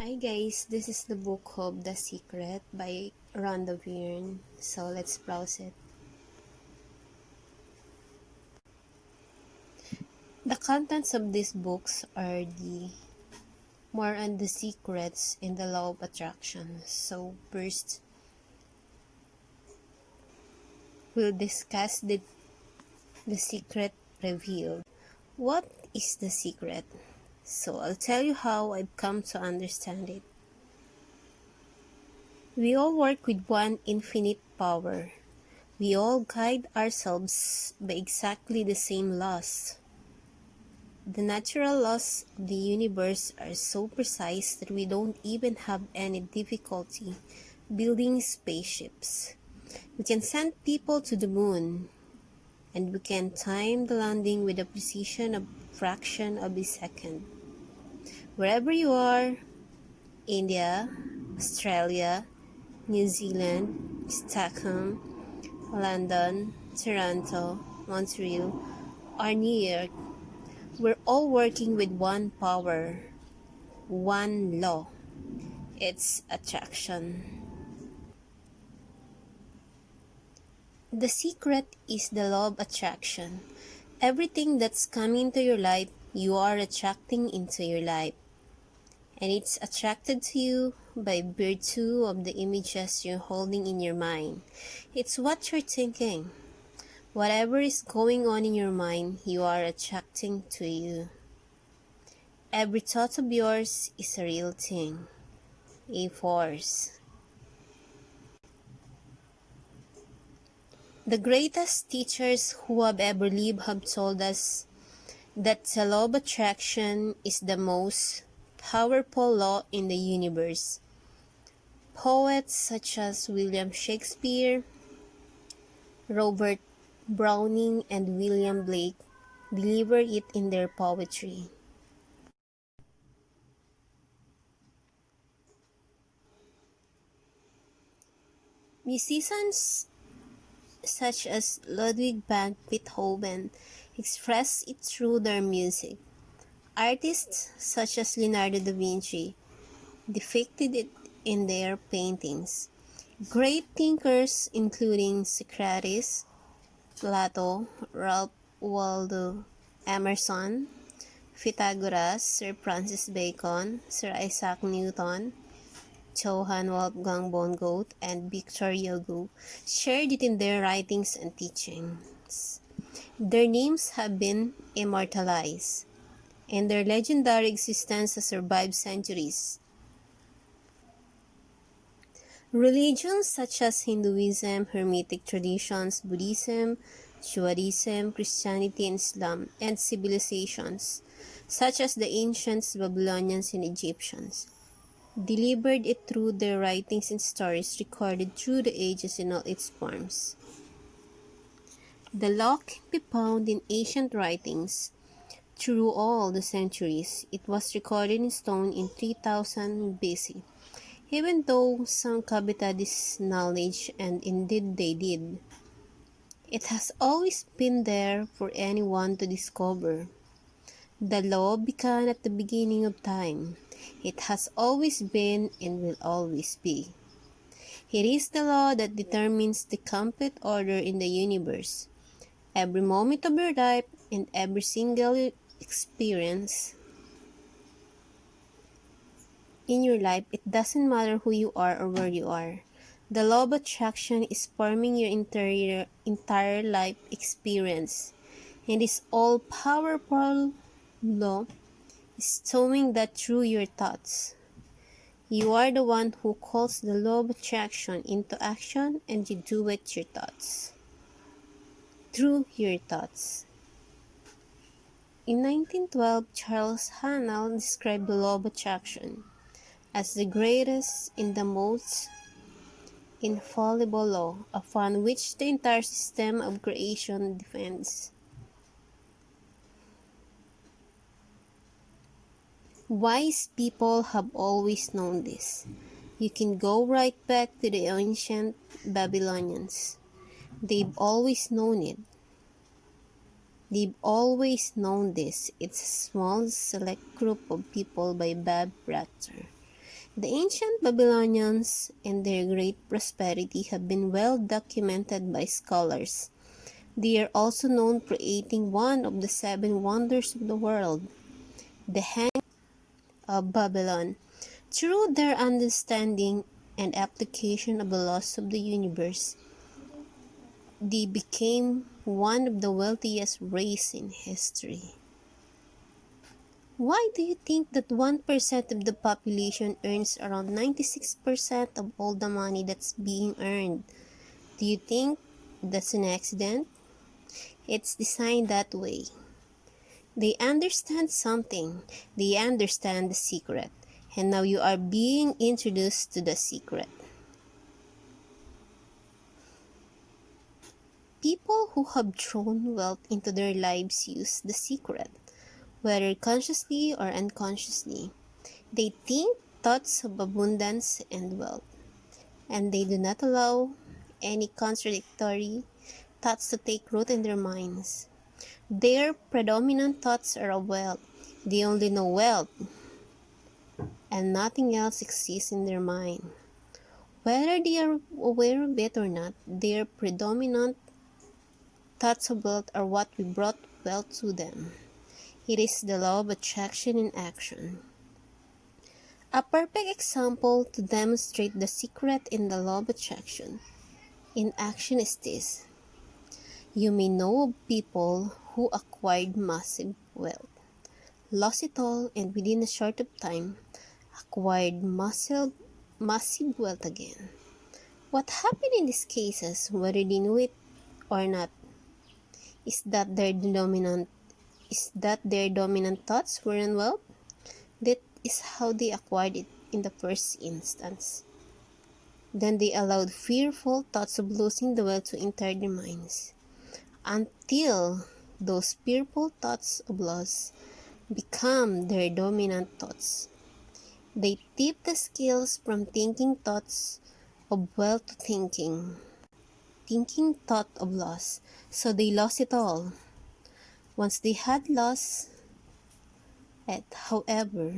Hi guys, this is the book of The Secret by Rhonda Byrne. So let's browse it. The contents of these books are more on the secrets in the law of attraction. So first, we'll discuss the secret revealed. What is the secret? So I'll tell you how I've come to understand it. We all work with one infinite power. We all guide ourselves by exactly the same laws. The natural laws of the universe are so precise that we don't even have any difficulty building spaceships. We can send people to the moon, and we can time the landing with a precision of a fraction of a second. Wherever you are, India, Australia, New Zealand, Stockholm, London, Toronto, Montreal, or New York, we're all working with one power, one law. It's attraction. The secret is the law of attraction. Everything that's coming into your life, you are attracting into your life. And it's attracted to you by virtue of the images you're holding in your mind. It's what you're thinking. Whatever is going on in your mind, you are attracting to you. Every thought of yours is a real thing, a force. The greatest teachers who have ever lived have told us that the law of attraction is the most powerful law in the universe. Poets such as William Shakespeare, Robert Browning, and William Blake deliver it in their poetry. Musicians such as Ludwig van Beethoven express it through their music. Artists such as Leonardo da Vinci depicted it in their paintings. Great thinkers including Socrates, Plato, Ralph Waldo Emerson, Pythagoras, Sir Francis Bacon, Sir Isaac Newton, Johann Wolfgang von Goethe, and Victor Hugo shared it in their writings and teachings. Their names have been immortalized, and their legendary existence has survived centuries. Religions such as Hinduism, Hermetic traditions, Buddhism, Judaism, Christianity, and Islam, and civilizations such as the ancient Babylonians and Egyptians delivered it through their writings and stories recorded through the ages in all its forms. The law can be found in ancient writings through all the centuries. It was recorded in stone in 3000 BC. Even though some coveted this knowledge, and indeed they did, it has always been there for anyone to discover. The law began at the beginning of time. It has always been and will always be. It is the law that determines the complete order in the universe. Every moment of your life and every single experience in your life, it doesn't matter who you are or where you are. The law of attraction is forming your entire life experience. And this all-powerful law is showing that through your thoughts. You are the one who calls the law of attraction into action, and you do it through your thoughts. In 1912, Charles Hannell described the law of attraction as the greatest and the most infallible law upon which the entire system of creation depends. Wise people have always known this. You can go right back to the ancient Babylonians. They've always known it. They've always known this. It's a small select group of people by Bob Proctor. The ancient Babylonians and their great prosperity have been well documented by scholars. They are also known for creating one of the 7 wonders of the world, the hanging of Babylon. Through their understanding and application of the laws of the universe, they became one of the wealthiest races in history. Why do you think that 1% of the population earns around 96% of all the money that's being earned? Do you think that's an accident? It's designed that way. They understand something. They understand the secret. And now you are being introduced to the secret. People who have thrown wealth into their lives use the secret, whether consciously or unconsciously. They think thoughts of abundance and wealth, and they do not allow any contradictory thoughts to take root in their minds. Their predominant thoughts are of wealth. They only know wealth, and nothing else exists in their mind. Whether they are aware of it or not, their predominant thoughts of wealth are what we brought wealth to them. It is the law of attraction in action. A perfect example to demonstrate the secret in the law of attraction in action is this. You may know of people who acquired massive wealth, lost it all, and within a short of time, acquired massive wealth again. What happened in these cases, whether they knew it or not, is that their dominant thoughts were on wealth. That is how they acquired it in the first instance. Then they allowed fearful thoughts of losing the wealth to enter their minds, until those fearful thoughts of loss become their dominant thoughts. They tip the scales from thinking thoughts of wealth to thinking thought of loss, so they lost it all. Once they had lost it, however,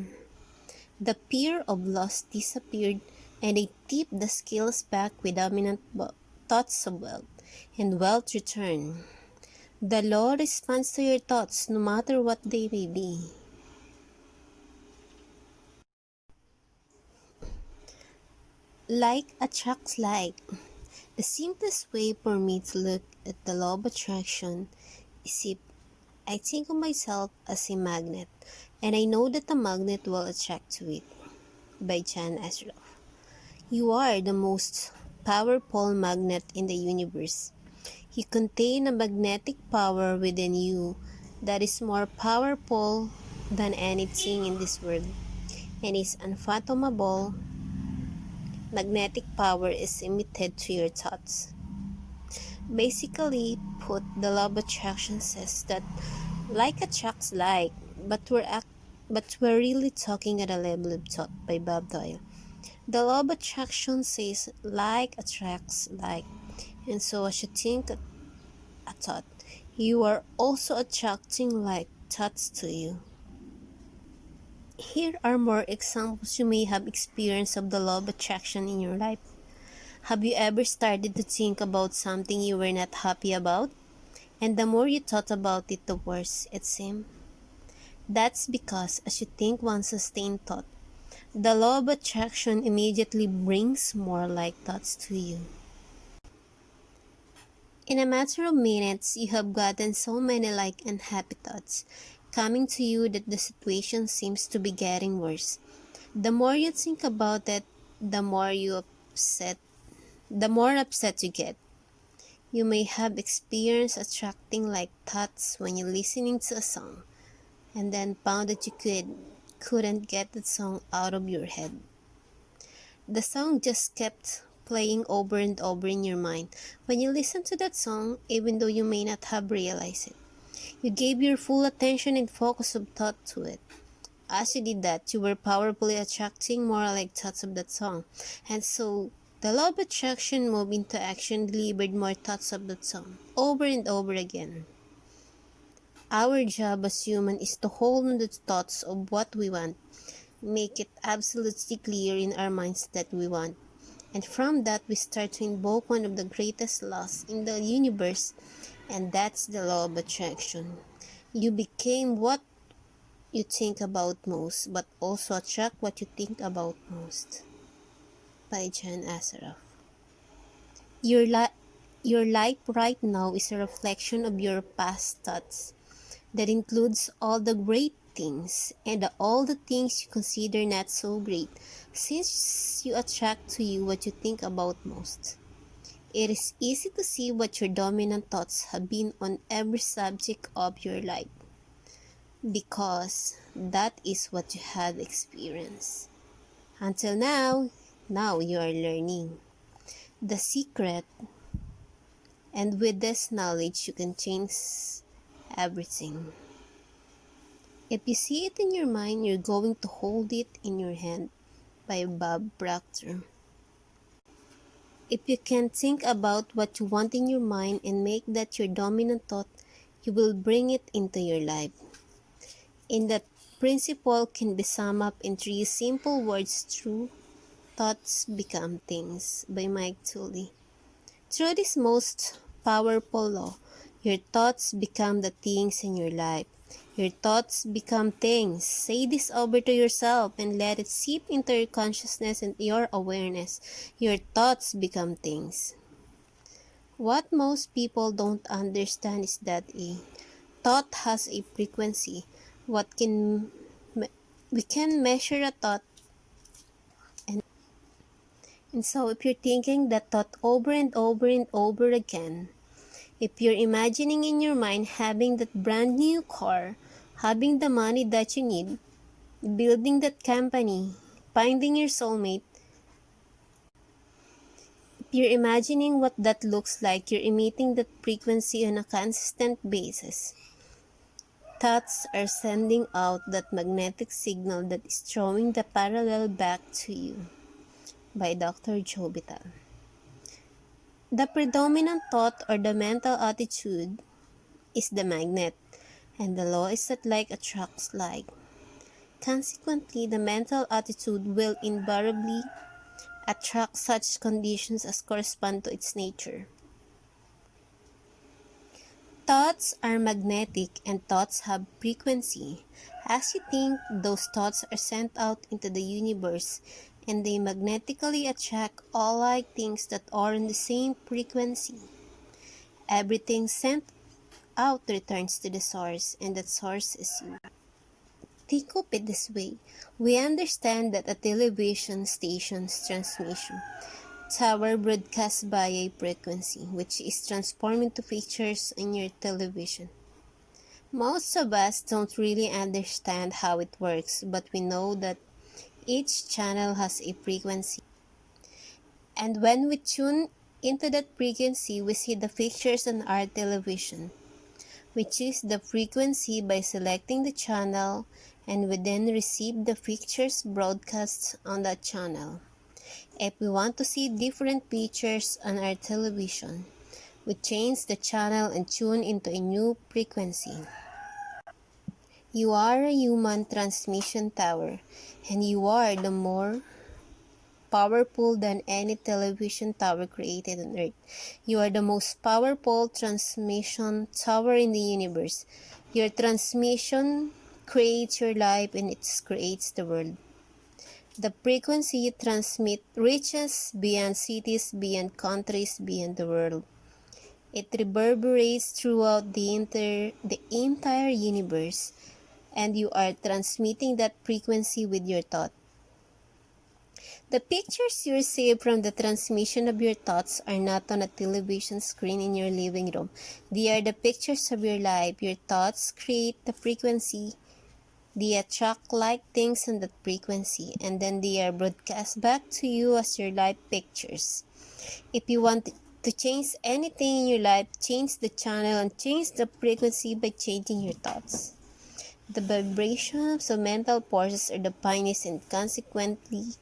the fear of loss disappeared, and they tipped the scales back with dominant thoughts of wealth, and wealth returned. The law responds to your thoughts, no matter what they may be. Like attracts like. The simplest way for me to look at the law of attraction is if I think of myself as a magnet, and I know that the magnet will attract to it. By John Assaraf. You are the most powerful magnet in the universe. You contain a magnetic power within you that is more powerful than anything in this world, and is unfathomable. Magnetic power is emitted to your thoughts. Basically put, the law of attraction says that like attracts like, but we're really talking at a level of thought by Vitale. The law of attraction says like attracts like, and so as you think a thought, you are also attracting like thoughts to you. Here are more examples you may have experienced of the law of attraction in your life. Have you ever started to think about something you were not happy about? And the more you thought about it, the worse it seemed. That's because as you think one sustained thought, the law of attraction immediately brings more like thoughts to you. In a matter of minutes, you have gotten so many like and happy thoughts coming to you that the situation seems to be getting worse. The more you think about it, the more upset you get. You may have experienced attracting like thoughts when you're listening to a song, and then found that you couldn't get the song out of your head. The song just kept playing over and over in your mind. When you listen to that song, even though you may not have realized it, you gave your full attention and focus of thought to it. As you did that, you were powerfully attracting more like thoughts of that song. And so, the law of attraction moved into action, delivered more thoughts of that song, over and over again. Our job as human is to hold on to the thoughts of what we want, make it absolutely clear in our minds that we want. And from that, we start to invoke one of the greatest laws in the universe, and that's the law of attraction. You became what you think about most, but also attract what you think about most. By John Assaraf. Your life right now is a reflection of your past thoughts. That includes all the great things and all the things you consider not so great, since you attract to you what you think about most. It is easy to see what your dominant thoughts have been on every subject of your life, because that is what you have experienced. Until now you are learning the secret, and with this knowledge you can change everything. If you see it in your mind, you're going to hold it in your hand. By Bob Proctor. If you can think about what you want in your mind and make that your dominant thought, you will bring it into your life. And that principle can be summed up in 3 simple words: true thoughts become things. By Mike Tully. Through this most powerful law, your thoughts become the things in your life. Your thoughts become things. Say this over to yourself and let it seep into your consciousness and your awareness. Your thoughts become things. What most people don't understand is that a thought has a frequency. We can measure a thought, and so if you're thinking that thought over and over and over again, if you're imagining in your mind having that brand new car, having the money that you need, building that company, finding your soulmate, if you're imagining what that looks like, you're emitting that frequency on a consistent basis. Thoughts are sending out that magnetic signal that is throwing the parallel back to you. By Dr. Joe Vitale. The predominant thought or the mental attitude is the magnet, and the law is that like attracts like. Consequently, the mental attitude will invariably attract such conditions as correspond to its nature. Thoughts are magnetic and thoughts have frequency. As you think, those thoughts are sent out into the universe, and they magnetically attract all like things that are on the same frequency. Everything sent out returns to the source, and that source is you. Think of it this way. We understand that a television station's transmission tower broadcasts by a frequency, which is transformed into pictures in your television. Most of us don't really understand how it works, but we know that each channel has a frequency. And when we tune into that frequency, we see the pictures on our television. We choose the frequency by selecting the channel, and we then receive the pictures broadcast on that channel. If we want to see different pictures on our television, we change the channel and tune into a new frequency. You are a human transmission tower, and you are the more powerful than any television tower created on Earth. You are the most powerful transmission tower in the universe. Your transmission creates your life, and it creates the world. The frequency you transmit reaches beyond cities, beyond countries, beyond the world. It reverberates throughout the entire universe, and you are transmitting that frequency with your thought. The pictures you receive from the transmission of your thoughts are not on a television screen in your living room. They are the pictures of your life. Your thoughts create the frequency. They attract like things on that frequency, and then they are broadcast back to you as your life pictures. If you want to change anything in your life, change the channel and change the frequency by changing your thoughts. The vibrations of mental forces are the finest and consequently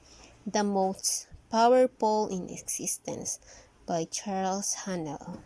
the most powerful in existence. By Charles Haanel.